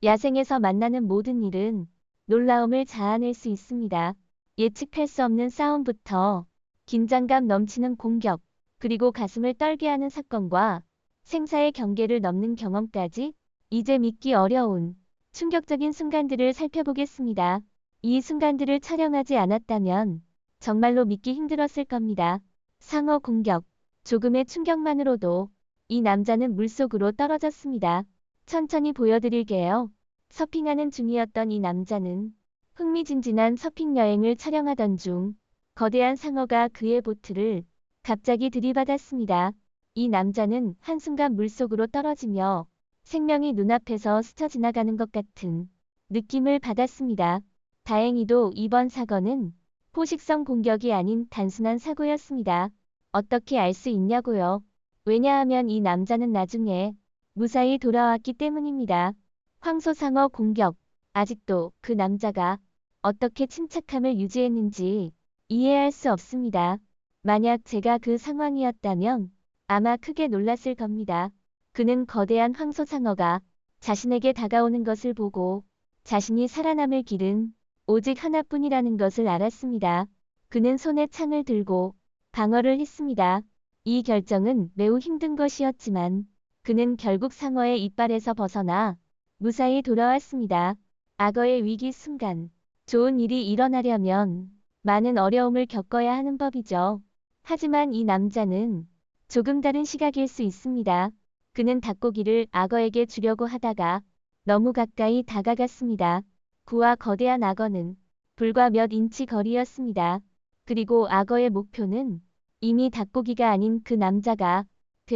야생에서 만나는 모든 일은 놀라움을 자아낼 수 있습니다. 예측할 수 없는 싸움부터 긴장감 넘치는 공격, 그리고 가슴을 떨게 하는 사건과 생사의 경계를 넘는 경험까지 이제 믿기 어려운 충격적인 순간들을 살펴보겠습니다. 이 순간들을 촬영하지 않았다면 정말로 믿기 힘들었을 겁니다. 상어 공격, 조금의 충격만으로도 이 남자는 물속으로 떨어졌습니다. 천천히 보여드릴게요. 서핑하는 중이었던 이 남자는 흥미진진한 서핑 여행을 촬영하던 중 거대한 상어가 그의 보트를 갑자기 들이받았습니다. 이 남자는 한순간 물속으로 떨어지며 생명이 눈앞에서 스쳐 지나가는 것 같은 느낌을 받았습니다. 다행히도 이번 사건은 포식성 공격이 아닌 단순한 사고였습니다. 어떻게 알 수 있냐고요? 왜냐하면 이 남자는 나중에 무사히 돌아왔기 때문입니다. 황소상어 공격. 아직도 그 남자가 어떻게 침착함을 유지했는지 이해할 수 없습니다. 만약 제가 그 상황이었다면 아마 크게 놀랐을 겁니다. 그는 거대한 황소상어가 자신에게 다가오는 것을 보고 자신이 살아남을 길은 오직 하나뿐이라는 것을 알았습니다. 그는 손에 창을 들고 방어를 했습니다. 이 결정은 매우 힘든 것이었지만 그는 결국 상어의 이빨에서 벗어나 무사히 돌아왔습니다. 악어의 위기 순간. 좋은 일이 일어나려면 많은 어려움을 겪어야 하는 법이죠. 하지만 이 남자는 조금 다른 시각일 수 있습니다. 그는 닭고기를 악어에게 주려고 하다가 너무 가까이 다가갔습니다. 그와 거대한 악어는 불과 몇 인치 거리였습니다. 그리고 악어의 목표는 이미 닭고기가 아닌 그 남자가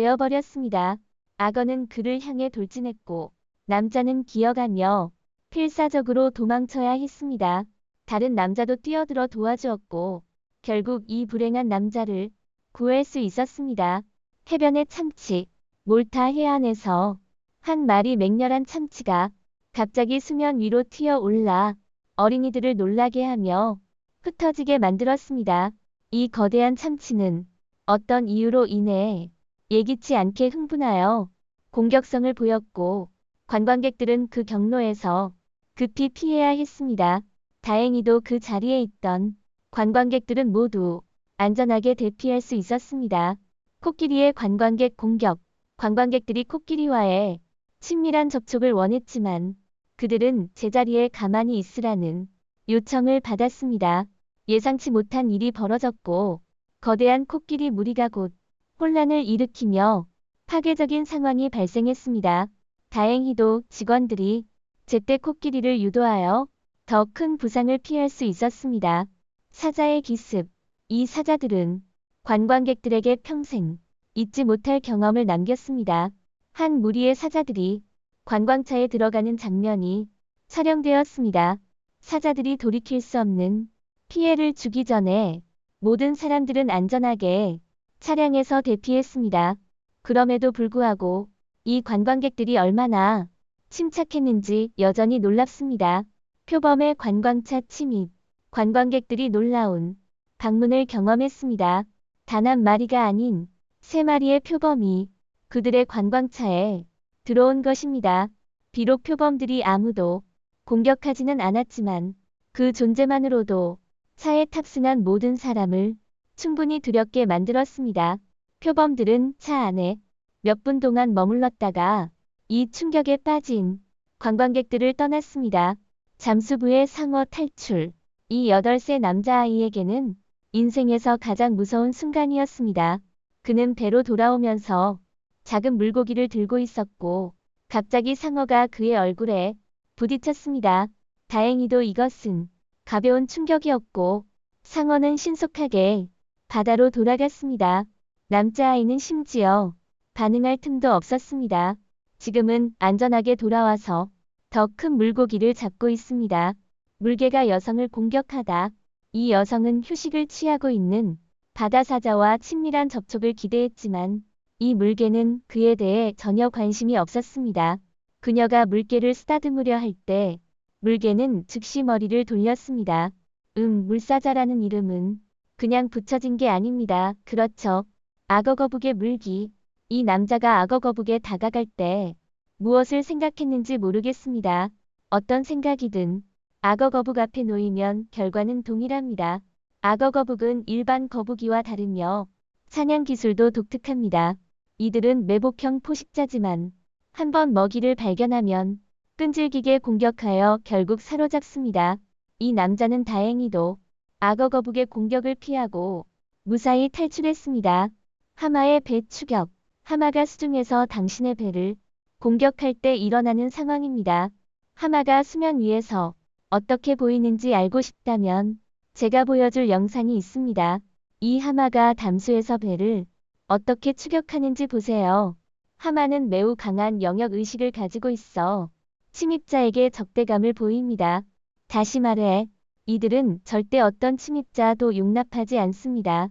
되어버렸습니다. 악어는 그를 향해 돌진했고 남자는 기어가며 필사적으로 도망쳐야 했습니다. 다른 남자도 뛰어들어 도와주었고 결국 이 불행한 남자를 구할 수 있었습니다. 해변의 참치. 몰타 해안에서 한 마리 맹렬한 참치가 갑자기 수면 위로 튀어 올라 어린이들을 놀라게 하며 흩어지게 만들었습니다. 이 거대한 참치는 어떤 이유로 인해 예기치 않게 흥분하여 공격성을 보였고 관광객들은 그 경로에서 급히 피해야 했습니다. 다행히도 그 자리에 있던 관광객들은 모두 안전하게 대피할 수 있었습니다. 코끼리의 관광객 공격. 관광객들이 코끼리와의 친밀한 접촉을 원했지만 그들은 제자리에 가만히 있으라는 요청을 받았습니다. 예상치 못한 일이 벌어졌고 거대한 코끼리 무리가 곧 혼란을 일으키며 파괴적인 상황이 발생했습니다. 다행히도 직원들이 제때 코끼리를 유도하여 더 큰 부상을 피할 수 있었습니다. 사자의 기습. 이 사자들은 관광객들에게 평생 잊지 못할 경험을 남겼습니다. 한 무리의 사자들이 관광차에 들어가는 장면이 촬영되었습니다. 사자들이 돌이킬 수 없는 피해를 주기 전에 모든 사람들은 안전하게 차량에서 대피했습니다. 그럼에도 불구하고 이 관광객들이 얼마나 침착했는지 여전히 놀랍습니다. 표범의 관광차 침입. 관광객들이 놀라운 방문을 경험했습니다. 단 한 마리가 아닌 3마리의 표범이 그들의 관광차에 들어온 것입니다. 비록 표범들이 아무도 공격하지는 않았지만 그 존재만으로도 차에 탑승한 모든 사람을 충분히 두렵게 만들었습니다. 표범들은 차 안에 몇 분 동안 머물렀다가 이 충격에 빠진 관광객들을 떠났습니다. 잠수부의 상어 탈출. 이 8세 남자아이에게는 인생에서 가장 무서운 순간이었습니다. 그는 배로 돌아오면서 작은 물고기를 들고 있었고 갑자기 상어가 그의 얼굴에 부딪혔습니다. 다행히도 이것은 가벼운 충격이었고 상어는 신속하게 바다로 돌아갔습니다. 남자아이는 심지어 반응할 틈도 없었습니다. 지금은 안전하게 돌아와서 더 큰 물고기를 잡고 있습니다. 물개가 여성을 공격하다. 이 여성은 휴식을 취하고 있는 바다사자와 친밀한 접촉을 기대했지만 이 물개는 그에 대해 전혀 관심이 없었습니다. 그녀가 물개를 쓰다듬으려 할 때 물개는 즉시 머리를 돌렸습니다. 물사자라는 이름은 그냥 붙여진 게 아닙니다. 그렇죠. 악어거북의 물기. 이 남자가 악어거북에 다가갈 때 무엇을 생각했는지 모르겠습니다. 어떤 생각이든 악어 거북 앞에 놓이면 결과는 동일합니다. 악어 거북은 일반 거북이와 다르며 사냥 기술도 독특합니다. 이들은 매복형 포식자지만 한번 먹이를 발견하면 끈질기게 공격하여 결국 사로잡습니다. 이 남자는 다행히도 악어 거북의 공격을 피하고 무사히 탈출했습니다. 하마의 배 추격. 하마가 수중에서 당신의 배를 공격할 때 일어나는 상황입니다. 하마가 수면 위에서 어떻게 보이는지 알고 싶다면 제가 보여줄 영상이 있습니다. 이 하마가 담수에서 배를 어떻게 추격하는지 보세요. 하마는 매우 강한 영역 의식을 가지고 있어 침입자에게 적대감을 보입니다. 다시 말해, 이들은 절대 어떤 침입자도 용납하지 않습니다.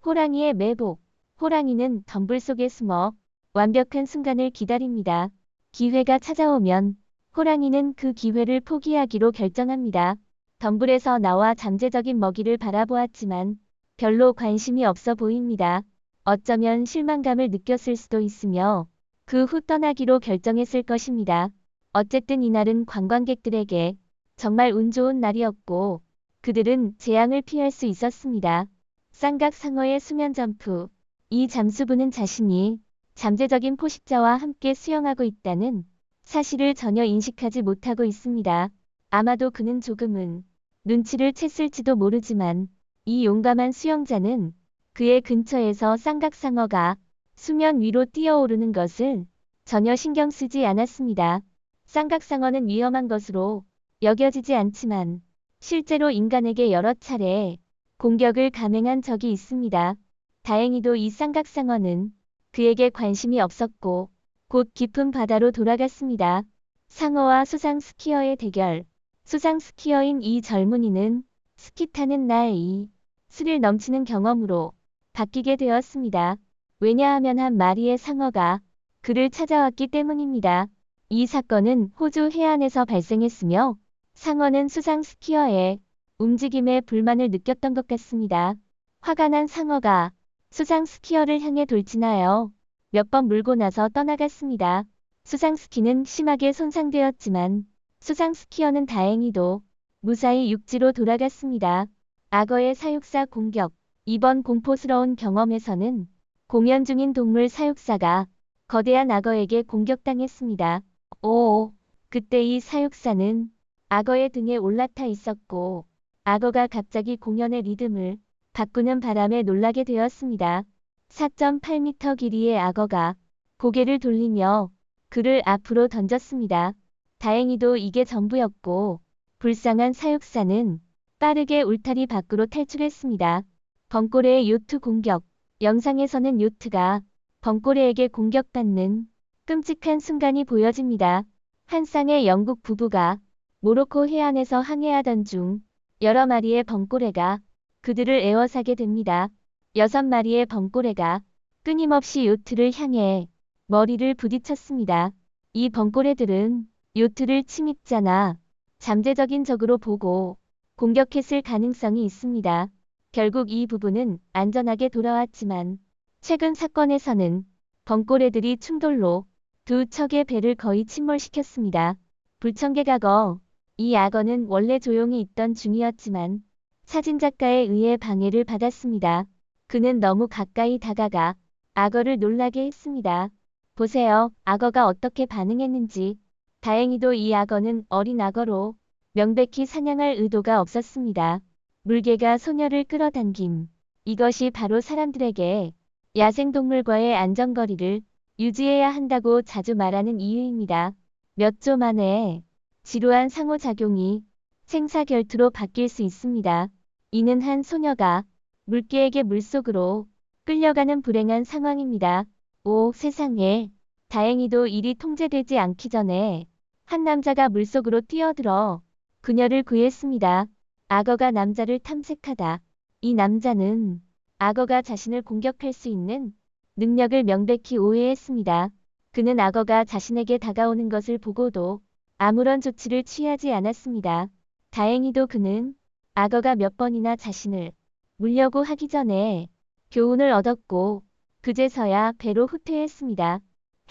호랑이의 매복. 호랑이는 덤불 속에 숨어 완벽한 순간을 기다립니다. 기회가 찾아오면 호랑이는 그 기회를 포기하기로 결정합니다. 덤불에서 나와 잠재적인 먹이를 바라보았지만 별로 관심이 없어 보입니다. 어쩌면 실망감을 느꼈을 수도 있으며 그 후 떠나기로 결정했을 것입니다. 어쨌든 이날은 관광객들에게 정말 운 좋은 날이었고 그들은 재앙을 피할 수 있었습니다. 쌍각상어의 수면 점프. 이 잠수부는 자신이 잠재적인 포식자와 함께 수영하고 있다는 사실을 전혀 인식하지 못하고 있습니다. 아마도 그는 조금은 눈치를 챘을지도 모르지만 이 용감한 수영자는 그의 근처에서 쌍각상어가 수면 위로 뛰어오르는 것을 전혀 신경 쓰지 않았습니다. 쌍각상어는 위험한 것으로 여겨지지 않지만 실제로 인간에게 여러 차례 공격을 감행한 적이 있습니다. 다행히도 이 쌍각상어는 그에게 관심이 없었고 곧 깊은 바다로 돌아갔습니다. 상어와 수상 스키어의 대결. 수상 스키어인 이 젊은이는 스키 타는 날 이 스릴 넘치는 경험으로 바뀌게 되었습니다. 왜냐하면 한 마리의 상어가 그를 찾아왔기 때문입니다. 이 사건은 호주 해안에서 발생했으며 상어는 수상 스키어의 움직임에 불만을 느꼈던 것 같습니다. 화가 난 상어가 수상 스키어를 향해 돌진하여 몇 번 물고 나서 떠나갔습니다. 수상 스키는 심하게 손상되었지만 수상 스키어는 다행히도 무사히 육지로 돌아갔습니다. 악어의 사육사 공격. 이번 공포스러운 경험에서는 공연 중인 동물 사육사가 거대한 악어에게 공격당했습니다. 오, 그때 이 사육사는 악어의 등에 올라타 있었고 악어가 갑자기 공연의 리듬을 바꾸는 바람에 놀라게 되었습니다. 4.8m 길이의 악어가 고개를 돌리며 그를 앞으로 던졌습니다. 다행히도 이게 전부였고 불쌍한 사육사는 빠르게 울타리 밖으로 탈출했습니다. 벙꼬레의 요트 공격. 영상에서는 요트가 벙꼬레에게 공격받는 끔찍한 순간이 보여집니다. 한 쌍의 영국 부부가 모로코 해안에서 항해하던 중 여러 마리의 벙꼬레가 그들을 에워싸게 됩니다. 6마리의 벙꼬레가 끊임없이 요트를 향해 머리를 부딪혔습니다. 이 벙꼬레들은 요트를 침입자나 잠재적인 적으로 보고 공격했을 가능성이 있습니다. 결국 이 부부는 안전하게 돌아왔지만 최근 사건에서는 벙꼬레들이 충돌로 두 척의 배를 거의 침몰시켰습니다. 불청객 악어. 이 악어는 원래 조용히 있던 중이었지만 사진작가에 의해 방해를 받았습니다. 그는 너무 가까이 다가가 악어를 놀라게 했습니다. 보세요, 악어가 어떻게 반응했는지. 다행히도 이 악어는 어린 악어로 명백히 사냥할 의도가 없었습니다. 물개가 소녀를 끌어당김. 이것이 바로 사람들에게 야생동물과의 안전거리를 유지해야 한다고 자주 말하는 이유입니다. 몇 초 만에 지루한 상호작용이 생사결투로 바뀔 수 있습니다. 이는 한 소녀가 물개에게 물속으로 끌려가는 불행한 상황입니다. 오, 세상에. 다행히도 일이 통제되지 않기 전에 한 남자가 물속으로 뛰어들어 그녀를 구했습니다. 악어가 남자를 탐색하다. 이 남자는 악어가 자신을 공격할 수 있는 능력을 명백히 오해했습니다. 그는 악어가 자신에게 다가오는 것을 보고도 아무런 조치를 취하지 않았습니다. 다행히도 그는 악어가 몇 번이나 자신을 물려고 하기 전에 교훈을 얻었고 그제서야 배로 후퇴했습니다.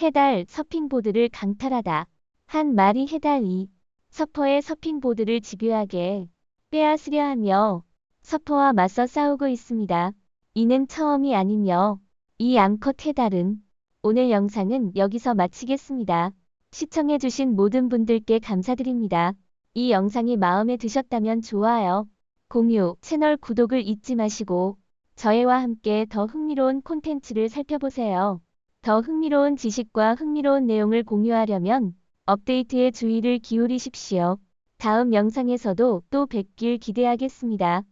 해달 서핑보드를 강탈하다. 한 마리 해달이 서퍼의 서핑보드를 집요하게 빼앗으려 하며 서퍼와 맞서 싸우고 있습니다. 이는 처음이 아니며 이 암컷의 달은 오늘 영상은 여기서 마치겠습니다. 시청해주신 모든 분들께 감사드립니다. 이 영상이 마음에 드셨다면 좋아요, 공유, 채널 구독을 잊지 마시고 저희와 함께 더 흥미로운 콘텐츠를 살펴보세요. 더 흥미로운 지식과 흥미로운 내용을 공유하려면 업데이트에 주의를 기울이십시오. 다음 영상에서도 또 뵙길 기대하겠습니다.